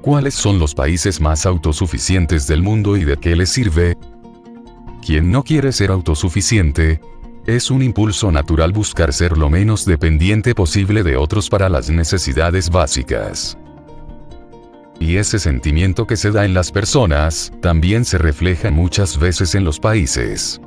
¿Cuáles son los países más autosuficientes del mundo y de qué les sirve? Quien no quiere ser autosuficiente, es un impulso natural buscar ser lo menos dependiente posible de otros para las necesidades básicas. Y ese sentimiento que se da en las personas, también se refleja muchas veces en los países.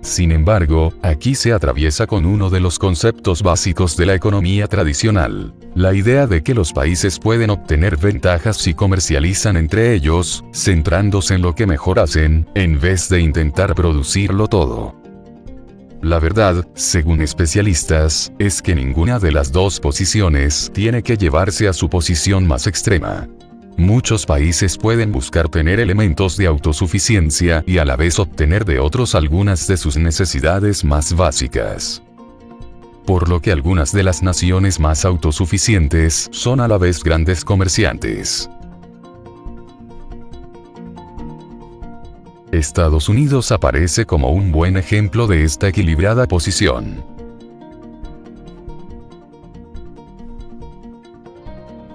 Sin embargo, aquí se atraviesa con uno de los conceptos básicos de la economía tradicional, la idea de que los países pueden obtener ventajas si comercializan entre ellos, centrándose en lo que mejor hacen, en vez de intentar producirlo todo. La verdad, según especialistas, es que ninguna de las dos posiciones tiene que llevarse a su posición más extrema. Muchos países pueden buscar tener elementos de autosuficiencia y a la vez obtener de otros algunas de sus necesidades más básicas. Por lo que algunas de las naciones más autosuficientes son a la vez grandes comerciantes. Estados Unidos aparece como un buen ejemplo de esta equilibrada posición.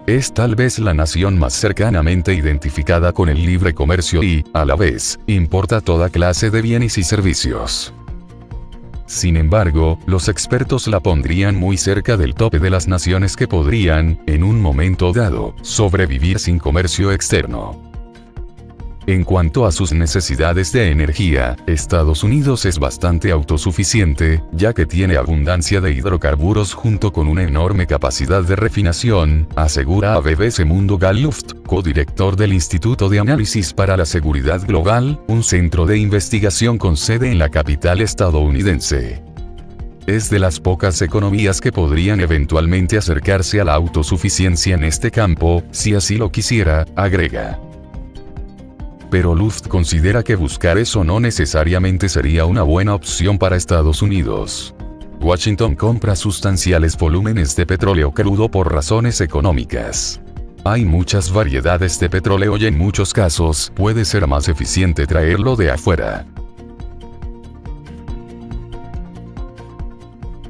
Es tal vez la nación más cercanamente identificada con el libre comercio y, a la vez, importa toda clase de bienes y servicios. Sin embargo, los expertos la pondrían muy cerca del tope de las naciones que podrían, en un momento dado, sobrevivir sin comercio externo. En cuanto a sus necesidades de energía, Estados Unidos es bastante autosuficiente, ya que tiene abundancia de hidrocarburos junto con una enorme capacidad de refinación, asegura a BBC Mundo Gal Luft, codirector del Instituto de Análisis para la Seguridad Global, un centro de investigación con sede en la capital estadounidense. Es de las pocas economías que podrían eventualmente acercarse a la autosuficiencia en este campo, si así lo quisiera, agrega. Pero Luft considera que buscar eso no necesariamente sería una buena opción para Estados Unidos. Washington compra sustanciales volúmenes de petróleo crudo por razones económicas. Hay muchas variedades de petróleo y en muchos casos puede ser más eficiente traerlo de afuera.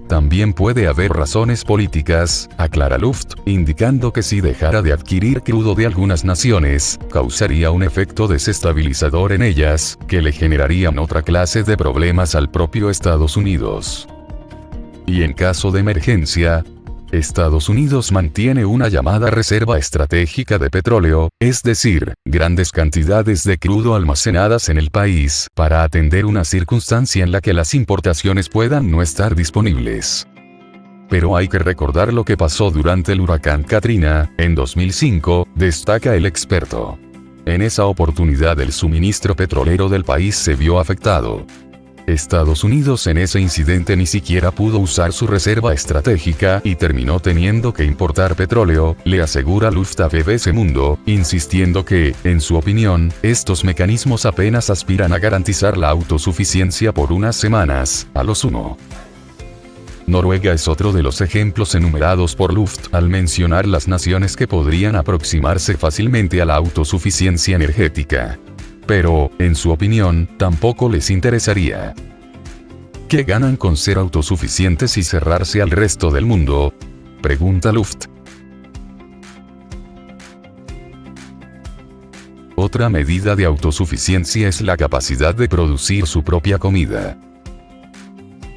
También puede haber razones políticas, aclara Luft, indicando que si dejara de adquirir crudo de algunas naciones, causaría un efecto desestabilizador en ellas, que le generarían otra clase de problemas al propio Estados Unidos. Y en caso de emergencia, Estados Unidos mantiene una llamada reserva estratégica de petróleo, es decir, grandes cantidades de crudo almacenadas en el país, para atender una circunstancia en la que las importaciones puedan no estar disponibles. Pero hay que recordar lo que pasó durante el huracán Katrina, en 2005, destaca el experto. En esa oportunidad el suministro petrolero del país se vio afectado. Estados Unidos en ese incidente ni siquiera pudo usar su reserva estratégica y terminó teniendo que importar petróleo, le asegura Luft a BBC Mundo, insistiendo que, en su opinión, estos mecanismos apenas aspiran a garantizar la autosuficiencia por unas semanas, a lo sumo. Noruega es otro de los ejemplos enumerados por Luft al mencionar las naciones que podrían aproximarse fácilmente a la autosuficiencia energética. Pero, en su opinión, tampoco les interesaría. ¿Qué ganan con ser autosuficientes y cerrarse al resto del mundo?, pregunta Luft. Otra medida de autosuficiencia es la capacidad de producir su propia comida.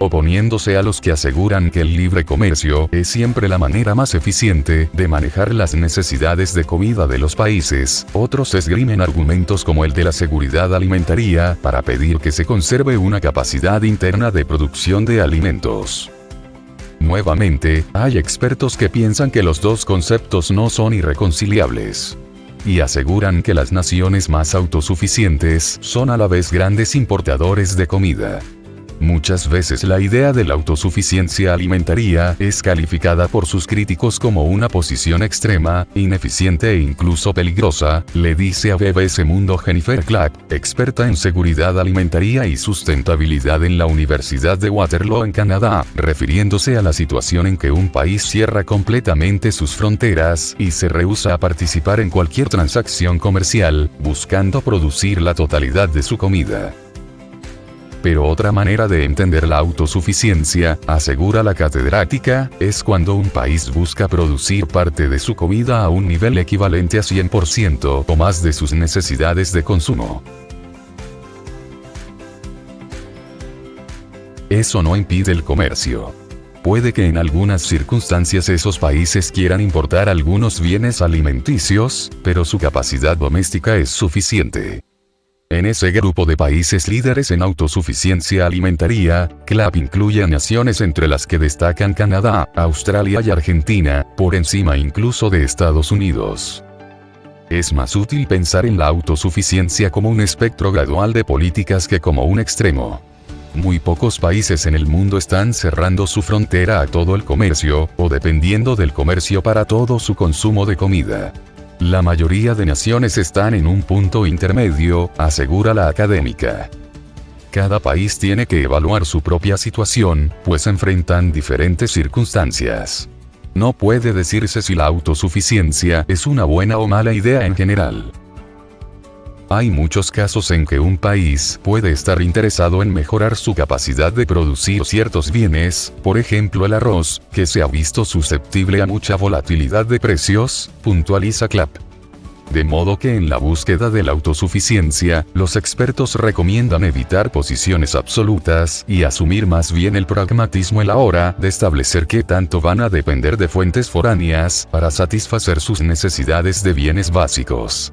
Oponiéndose a los que aseguran que el libre comercio es siempre la manera más eficiente de manejar las necesidades de comida de los países, otros esgrimen argumentos como el de la seguridad alimentaria para pedir que se conserve una capacidad interna de producción de alimentos. Nuevamente, hay expertos que piensan que los dos conceptos no son irreconciliables. Y aseguran que las naciones más autosuficientes son a la vez grandes importadores de comida. Muchas veces la idea de la autosuficiencia alimentaria es calificada por sus críticos como una posición extrema, ineficiente e incluso peligrosa, le dice a BBC Mundo Jennifer Clack, experta en seguridad alimentaria y sustentabilidad en la Universidad de Waterloo en Canadá, refiriéndose a la situación en que un país cierra completamente sus fronteras y se rehúsa a participar en cualquier transacción comercial, buscando producir la totalidad de su comida. Pero otra manera de entender la autosuficiencia, asegura la catedrática, es cuando un país busca producir parte de su comida a un nivel equivalente a 100% o más de sus necesidades de consumo. Eso no impide el comercio. Puede que en algunas circunstancias esos países quieran importar algunos bienes alimenticios, pero su capacidad doméstica es suficiente. En ese grupo de países líderes en autosuficiencia alimentaria, CLAP incluye a naciones entre las que destacan Canadá, Australia y Argentina, por encima incluso de Estados Unidos. Es más útil pensar en la autosuficiencia como un espectro gradual de políticas que como un extremo. Muy pocos países en el mundo están cerrando su frontera a todo el comercio, o dependiendo del comercio para todo su consumo de comida. La mayoría de naciones están en un punto intermedio, asegura la académica. Cada país tiene que evaluar su propia situación, pues enfrentan diferentes circunstancias. No puede decirse si la autosuficiencia es una buena o mala idea en general. Hay muchos casos en que un país puede estar interesado en mejorar su capacidad de producir ciertos bienes, por ejemplo el arroz, que se ha visto susceptible a mucha volatilidad de precios, puntualiza CLAP. De modo que en la búsqueda de la autosuficiencia, los expertos recomiendan evitar posiciones absolutas y asumir más bien el pragmatismo a la hora de establecer qué tanto van a depender de fuentes foráneas para satisfacer sus necesidades de bienes básicos.